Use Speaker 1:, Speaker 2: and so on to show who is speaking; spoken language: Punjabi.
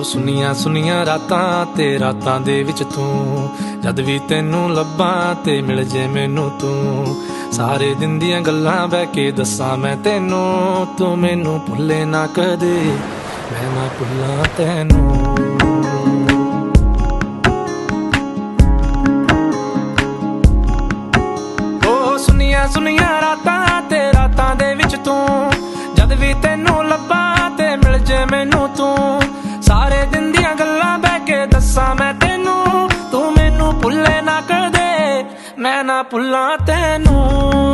Speaker 1: ਸੁਨੀਆਂ ਸੁਨੀਆਂ ਰਾਤਾਂ ਤੇ ਰਾਤਾਂ ਦੇ ਵਿੱਚ ਤੂੰ, ਜਦ ਵੀ ਤੈਨੂੰ ਲੱਭਾਂ ਤੇ ਮਿਲ ਜੇ ਮੈਨੂੰ ਤੂੰ। ਸਾਰੇ ਦਿਨ ਦੀਆਂ ਗੱਲਾਂ ਬਹਿ ਕੇ ਦੱਸਾਂ ਮੈਂ ਤੈਨੂੰ, ਤੂੰ ਮੈਨੂੰ ਭੁੱਲੇ ਨਾ ਕਦੇ, ਮੈਂ ਨਾ ਭੁੱਲਾਂ ਤੈਨੂੰ। ਸੁਨੀਆਂ ਸੁਨੀਆਂ ਰਾਤਾਂ ਤੇ ਰਾਤਾਂ ਦੇ ਵਿੱਚ ਤੂੰ, ਜਦ ਵੀ ਤੈਨੂੰ ਲੱਭਾਂ ਤੇ ਮਿਲ ਜੇ ਮੈਨੂੰ ਤੂੰ। ਸਾਰੇ ਦਿਨ ਦੀਆਂ ਗੱਲਾਂ ਬਹਿ ਕੇ ਦੱਸਾਂ ਮੈਂ ਤੈਨੂੰ, ਤੂੰ ਮੈਨੂੰ ਭੁੱਲੇ ਨਾ ਕਦੇ, ਮੈਂ ਨਾ ਭੁੱਲਾਂ ਤੈਨੂੰ।